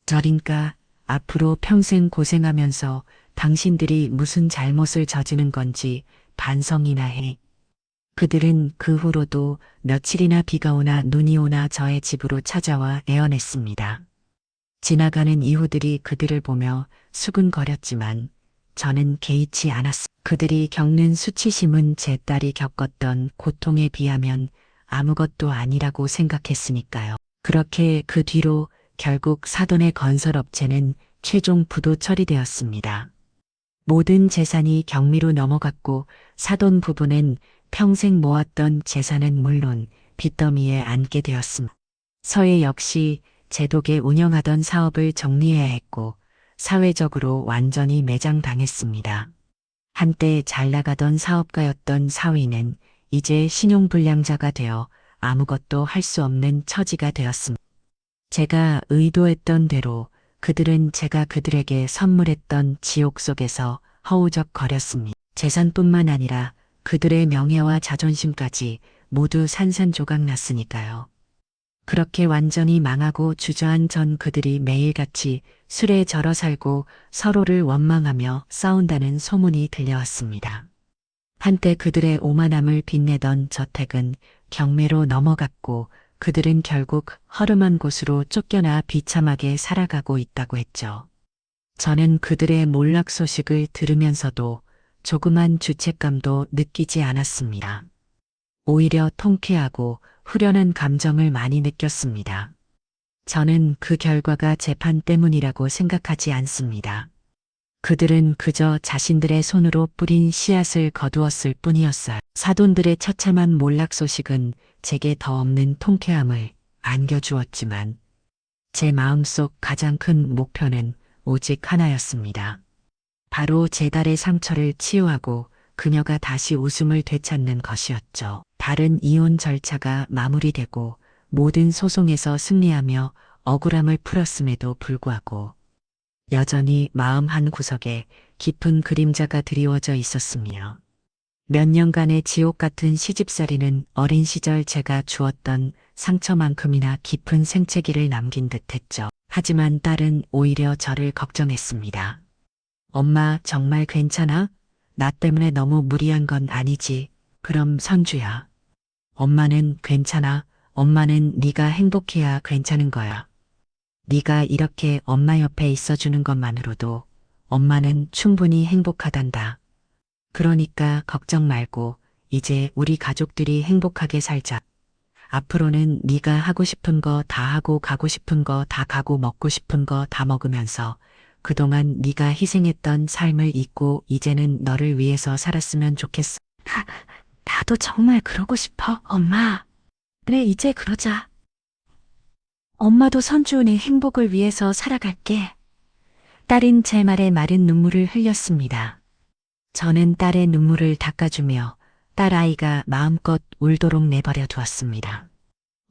저린가 앞으로 평생 고생하면서 당신들이 무슨 잘못을 저지른 건지 반성이나 해. 그들은 그 후로도 며칠이나 비가 오나 눈이 오나 저의 집으로 찾아와 애원했습니다. 지나가는 이후들이 그들을 보며 수근거렸지만 저는 개의치 않았습니다. 그들이 겪는 수치심은 제 딸이 겪었던 고통에 비하면 아무것도 아니라고 생각했으니까요. 그렇게 그 뒤로 결국 사돈의 건설업체는 최종 부도 처리되었습니다. 모든 재산이 경미로 넘어갔고 사돈 부부는 평생 모았던 재산은 물론 빚더미에 앉게 되었습니다. 서예 역시 제독에 운영하던 사업을 정리해야 했고 사회적으로 완전히 매장당했습니다. 한때 잘 나가던 사업가였던 사위는 이제 신용불량자가 되어 아무것도 할 수 없는 처지가 되었습니다. 제가 의도했던 대로 그들은 제가 그들에게 선물했던 지옥 속에서 허우적거렸습니다. 재산뿐만 아니라 그들의 명예와 자존심까지 모두 산산조각 났으니까요. 그렇게 완전히 망하고 주저앉은 그들이 매일같이 술에 절어 살고 서로를 원망하며 싸운다는 소문이 들려왔습니다. 한때 그들의 오만함을 빛내던 저택은 경매로 넘어갔고 그들은 결국 허름한 곳으로 쫓겨나 비참하게 살아가고 있다고 했죠. 저는 그들의 몰락 소식을 들으면서도 조그만 죄책감도 느끼지 않았습니다. 오히려 통쾌하고 후련한 감정을 많이 느꼈습니다. 저는 그 결과가 재판 때문이라고 생각하지 않습니다. 그들은 그저 자신들의 손으로 뿌린 씨앗을 거두었을 뿐이었어요. 사돈들의 처참한 몰락 소식은 제게 더 없는 통쾌함을 안겨주었지만 제 마음속 가장 큰 목표는 오직 하나였습니다. 바로 제 딸의 상처를 치유하고 그녀가 다시 웃음을 되찾는 것이었죠. 다른 이혼 절차가 마무리되고 모든 소송에서 승리하며 억울함을 풀었음에도 불구하고 여전히 마음 한 구석에 깊은 그림자가 드리워져 있었으며 몇 년간의 지옥 같은 시집살이는 어린 시절 제가 주었던 상처만큼이나 깊은 생채기를 남긴 듯했죠. 하지만 딸은 오히려 저를 걱정했습니다. 엄마 정말 괜찮아? 나 때문에 너무 무리한 건 아니지. 그럼 선주야. 엄마는 괜찮아. 엄마는 네가 행복해야 괜찮은 거야. 네가 이렇게 엄마 옆에 있어주는 것만으로도 엄마는 충분히 행복하단다. 그러니까 걱정 말고 이제 우리 가족들이 행복하게 살자. 앞으로는 네가 하고 싶은 거 다 하고 가고 싶은 거 다 가고 먹고 싶은 거 다 먹으면서 그동안 네가 희생했던 삶을 잊고 이제는 너를 위해서 살았으면 좋겠어. 나도 정말 그러고 싶어, 엄마. 그래, 이제 그러자. 엄마도 선주은의 행복을 위해서 살아갈게. 딸은 제 말에 마른 눈물을 흘렸습니다. 저는 딸의 눈물을 닦아주며 딸아이가 마음껏 울도록 내버려 두었습니다.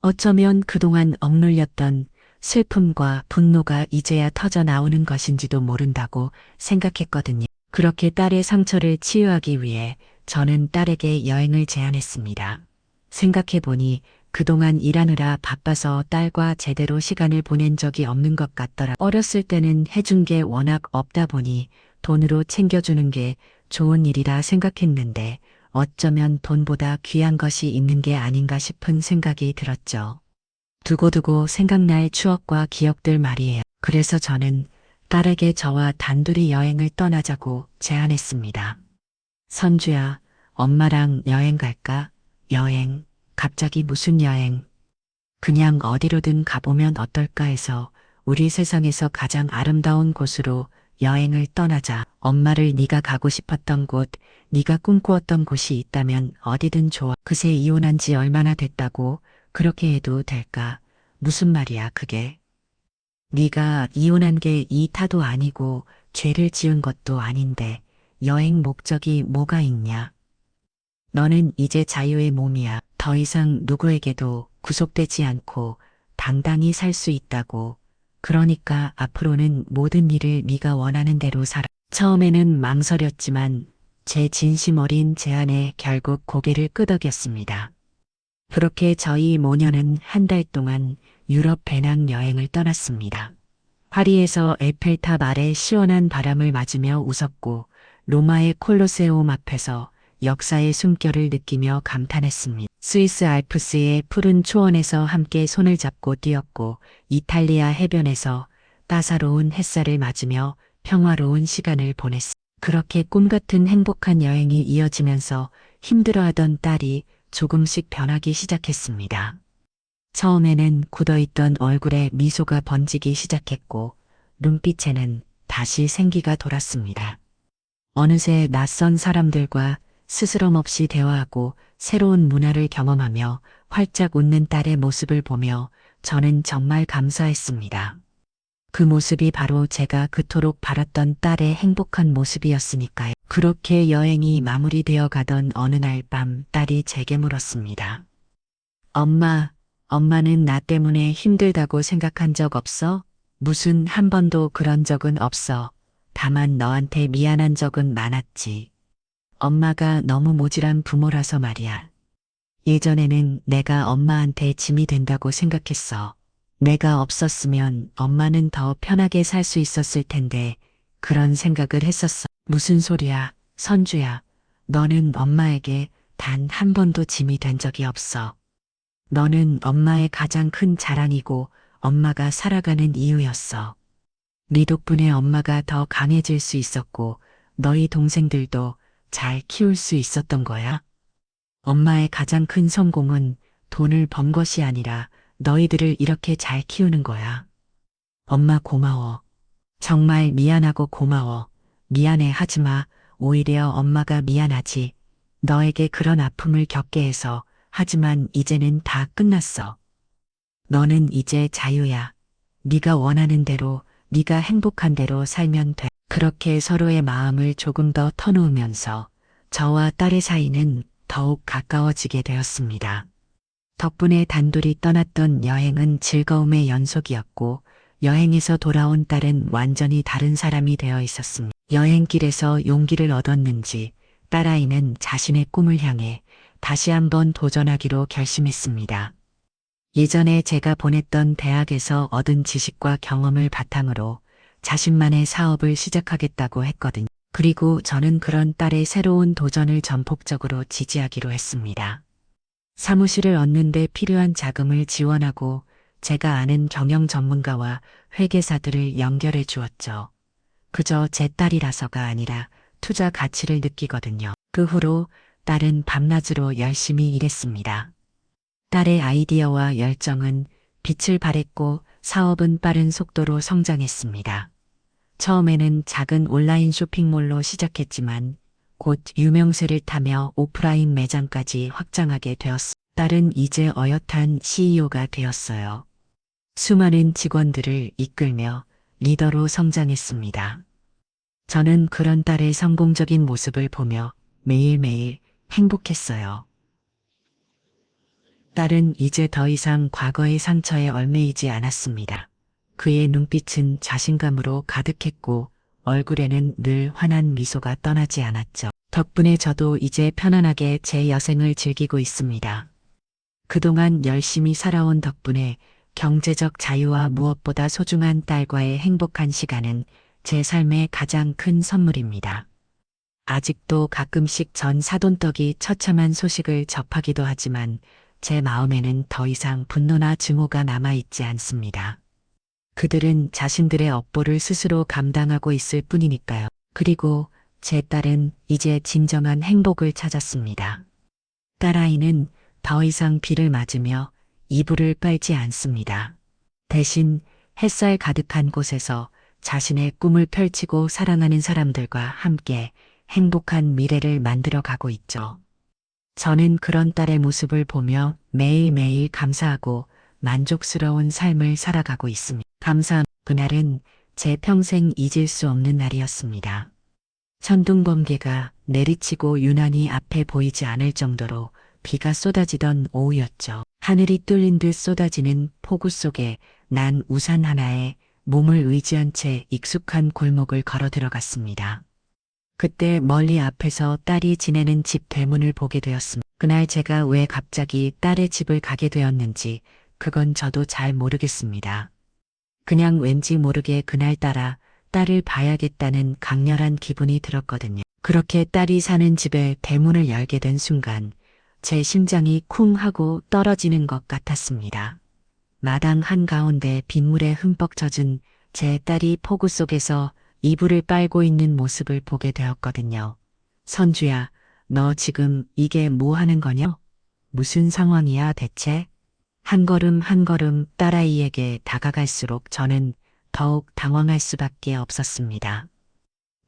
어쩌면 그동안 억눌렸던 슬픔과 분노가 이제야 터져 나오는 것인지도 모른다고 생각했거든요. 그렇게 딸의 상처를 치유하기 위해 저는 딸에게 여행을 제안했습니다. 생각해보니 그동안 일하느라 바빠서 딸과 제대로 시간을 보낸 적이 없는 것 같더라. 어렸을 때는 해준 게 워낙 없다 보니 돈으로 챙겨주는 게 좋은 일이라 생각했는데 어쩌면 돈보다 귀한 것이 있는 게 아닌가 싶은 생각이 들었죠. 두고두고 생각날 추억과 기억들 말이에요. 그래서 저는 딸에게 저와 단둘이 여행을 떠나자고 제안했습니다. 선주야, 엄마랑 여행 갈까? 여행, 갑자기 무슨 여행? 그냥 어디로든 가보면 어떨까 해서 우리 세상에서 가장 아름다운 곳으로 여행을 떠나자. 엄마를 네가 가고 싶었던 곳, 네가 꿈꾸었던 곳이 있다면 어디든 좋아. 그새 이혼한 지 얼마나 됐다고 그렇게 해도 될까? 무슨 말이야 그게? 네가 이혼한 게 이 타도 아니고 죄를 지은 것도 아닌데 여행 목적이 뭐가 있냐? 너는 이제 자유의 몸이야. 더 이상 누구에게도 구속되지 않고 당당히 살 수 있다고. 그러니까 앞으로는 모든 일을 네가 원하는 대로 살아. 처음에는 망설였지만 제 진심 어린 제안에 결국 고개를 끄덕였습니다. 그렇게 저희 모녀는 한 달 동안 유럽 배낭 여행을 떠났습니다. 파리에서 에펠탑 아래 시원한 바람을 맞으며 웃었고 로마의 콜로세움 앞에서 역사의 숨결을 느끼며 감탄했습니다. 스위스 알프스의 푸른 초원에서 함께 손을 잡고 뛰었고 이탈리아 해변에서 따사로운 햇살을 맞으며 평화로운 시간을 보냈습니다. 그렇게 꿈같은 행복한 여행이 이어지면서 힘들어하던 딸이 조금씩 변하기 시작했습니다. 처음에는 굳어있던 얼굴에 미소가 번지기 시작했고 눈빛에는 다시 생기가 돌았습니다. 어느새 낯선 사람들과 스스럼 없이 대화하고 새로운 문화를 경험하며 활짝 웃는 딸의 모습을 보며 저는 정말 감사했습니다. 그 모습이 바로 제가 그토록 바랐던 딸의 행복한 모습이었으니까요. 그렇게 여행이 마무리되어 가던 어느 날 밤 딸이 제게 물었습니다. 엄마는 나 때문에 힘들다고 생각한 적 없어? 무슨 한 번도 그런 적은 없어. 다만 너한테 미안한 적은 많았지. 엄마가 너무 모질한 부모라서 말이야. 예전에는 내가 엄마한테 짐이 된다고 생각했어. 내가 없었으면 엄마는 더 편하게 살 수 있었을 텐데 그런 생각을 했었어. 무슨 소리야, 선주야. 너는 엄마에게 단 한 번도 짐이 된 적이 없어. 너는 엄마의 가장 큰 자랑이고 엄마가 살아가는 이유였어. 네 덕분에 엄마가 더 강해질 수 있었고 너희 동생들도 잘 키울 수 있었던 거야. 엄마의 가장 큰 성공은 돈을 번 것이 아니라 너희들을 이렇게 잘 키우는 거야. 엄마 고마워. 정말 미안하고 고마워. 미안해 하지 마. 오히려 엄마가 미안하지. 너에게 그런 아픔을 겪게 해서. 하지만 이제는 다 끝났어. 너는 이제 자유야. 네가 원하는 대로, 네가 행복한 대로 살면 돼. 그렇게 서로의 마음을 조금 더 터놓으면서 저와 딸의 사이는 더욱 가까워지게 되었습니다. 덕분에 단둘이 떠났던 여행은 즐거움의 연속이었고 여행에서 돌아온 딸은 완전히 다른 사람이 되어 있었습니다. 여행길에서 용기를 얻었는지 딸아이는 자신의 꿈을 향해 다시 한번 도전하기로 결심했습니다. 예전에 제가 보냈던 대학에서 얻은 지식과 경험을 바탕으로 자신만의 사업을 시작하겠다고 했거든요. 그리고 저는 그런 딸의 새로운 도전을 전폭적으로 지지하기로 했습니다. 사무실을 얻는데 필요한 자금을 지원하고 제가 아는 경영 전문가와 회계사들을 연결해 주었죠. 그저 제 딸이라서가 아니라 투자 가치를 느끼거든요. 그 후로 딸은 밤낮으로 열심히 일했습니다. 딸의 아이디어와 열정은 빛을 발했고 사업은 빠른 속도로 성장했습니다. 처음에는 작은 온라인 쇼핑몰로 시작했지만 곧 유명세를 타며 오프라인 매장까지 확장하게 되었습니다. 딸은 이제 어엿한 CEO가 되었어요. 수많은 직원들을 이끌며 리더로 성장했습니다. 저는 그런 딸의 성공적인 모습을 보며 매일매일 행복했어요. 딸은 이제 더 이상 과거의 상처에 얽매이지 않았습니다. 그의 눈빛은 자신감으로 가득했고 얼굴에는 늘 환한 미소가 떠나지 않았죠. 덕분에 저도 이제 편안하게 제 여생을 즐기고 있습니다. 그동안 열심히 살아온 덕분에 경제적 자유와 무엇보다 소중한 딸과의 행복한 시간은 제 삶의 가장 큰 선물입니다. 아직도 가끔씩 전 사돈떡이 처참한 소식을 접하기도 하지만 제 마음에는 더 이상 분노나 증오가 남아있지 않습니다. 그들은 자신들의 업보를 스스로 감당하고 있을 뿐이니까요. 그리고 제 딸은 이제 진정한 행복을 찾았습니다. 딸아이는 더 이상 비를 맞으며 이불을 빨지 않습니다. 대신 햇살 가득한 곳에서 자신의 꿈을 펼치고 사랑하는 사람들과 함께 행복한 미래를 만들어 가고 있죠. 저는 그런 딸의 모습을 보며 매일매일 감사하고 만족스러운 삶을 살아가고 있습니다. 그날은 제 평생 잊을 수 없는 날이었습니다. 천둥번개가 내리치고 유난히 앞에 보이지 않을 정도로 비가 쏟아지던 오후였죠. 하늘이 뚫린 듯 쏟아지는 폭우 속에 난 우산 하나에 몸을 의지한 채 익숙한 골목을 걸어 들어갔습니다. 그때 멀리 앞에서 딸이 지내는 집 대문을 보게 되었습니다. 그날 제가 왜 갑자기 딸의 집을 가게 되었는지 그건 저도 잘 모르겠습니다. 그냥 왠지 모르게 그날따라 딸을 봐야겠다는 강렬한 기분이 들었거든요. 그렇게 딸이 사는 집의 대문을 열게 된 순간 제 심장이 쿵 하고 떨어지는 것 같았습니다. 마당 한가운데 빗물에 흠뻑 젖은 제 딸이 폭우 속에서 이불을 빨고 있는 모습을 보게 되었거든요. 선주야, 너 지금 이게 뭐 하는 거냐? 무슨 상황이야 대체? 한 걸음 한 걸음 딸아이에게 다가갈수록 저는 더욱 당황할 수밖에 없었습니다.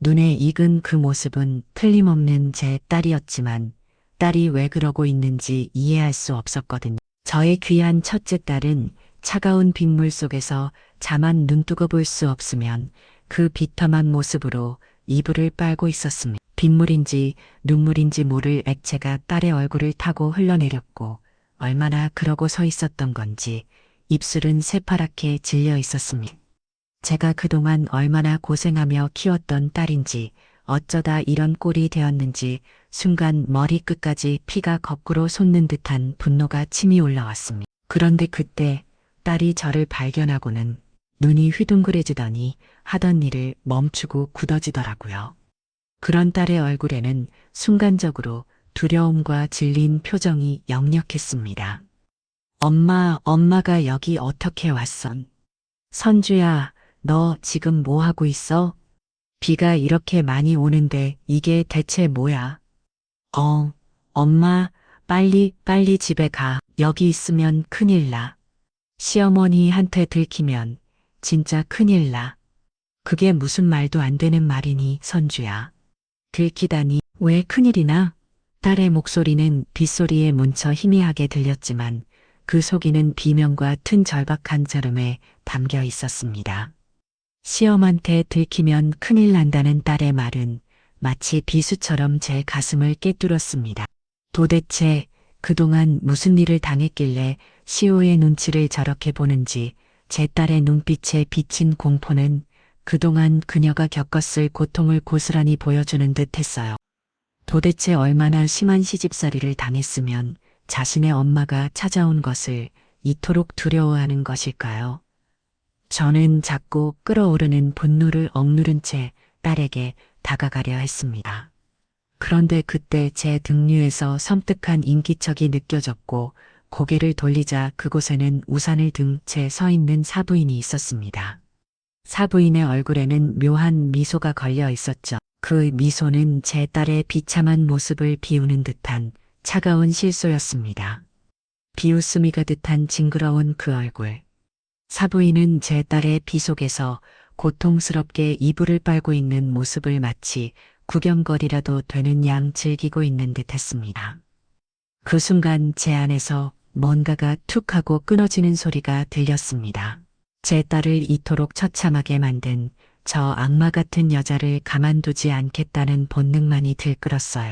눈에 익은 그 모습은 틀림없는 제 딸이었지만 딸이 왜 그러고 있는지 이해할 수 없었거든요. 저의 귀한 첫째 딸은 차가운 빗물 속에서 자만 눈뜨고 볼 수 없으면 그 비참한 모습으로 이불을 빨고 있었습니다. 빗물인지 눈물인지 모를 액체가 딸의 얼굴을 타고 흘러내렸고 얼마나 그러고 서 있었던 건지 입술은 새파랗게 질려 있었습니다. 제가 그동안 얼마나 고생하며 키웠던 딸인지 어쩌다 이런 꼴이 되었는지 순간 머리끝까지 피가 거꾸로 솟는 듯한 분노가 침이 올라왔습니다. 그런데 그때 딸이 저를 발견하고는 눈이 휘둥그레지더니 하던 일을 멈추고 굳어지더라고요. 그런 딸의 얼굴에는 순간적으로 두려움과 질린 표정이 역력했습니다. 엄마가 여기 어떻게 왔어? 선주야, 너 지금 뭐 하고 있어? 비가 이렇게 많이 오는데 이게 대체 뭐야? 엄마, 빨리 집에 가. 여기 있으면 큰일 나. 시어머니한테 들키면 진짜 큰일 나. 그게 무슨 말도 안 되는 말이니, 선주야. 들키다니, 왜 큰일이나? 딸의 목소리는 빗소리에 묻혀 희미하게 들렸지만 그 속에는 비명과 튼 절박한 절음에 담겨 있었습니다. 시험한테 들키면 큰일 난다는 딸의 말은 마치 비수처럼 제 가슴을 꿰뚫었습니다. 도대체 그동안 무슨 일을 당했길래 시호의 눈치를 저렇게 보는지 제 딸의 눈빛에 비친 공포는 그동안 그녀가 겪었을 고통을 고스란히 보여주는 듯 했어요. 도대체 얼마나 심한 시집살이를 당했으면 자신의 엄마가 찾아온 것을 이토록 두려워하는 것일까요? 저는 자꾸 끓어오르는 분노를 억누른 채 딸에게 다가가려 했습니다. 그런데 그때 제 등류에서 섬뜩한 인기척이 느껴졌고 고개를 돌리자 그곳에는 우산을 든 채 서 있는 사부인이 있었습니다. 사부인의 얼굴에는 묘한 미소가 걸려 있었죠. 그 미소는 제 딸의 비참한 모습을 비우는 듯한 차가운 실소였습니다. 비웃음이 가득한 징그러운 그 얼굴. 사부인은 제 딸의 비 속에서 고통스럽게 이불을 빨고 있는 모습을 마치 구경거리라도 되는 양 즐기고 있는 듯 했습니다. 그 순간 제 안에서 뭔가가 툭 하고 끊어지는 소리가 들렸습니다. 제 딸을 이토록 처참하게 만든 저 악마 같은 여자를 가만두지 않겠다는 본능만이 들끓었어요.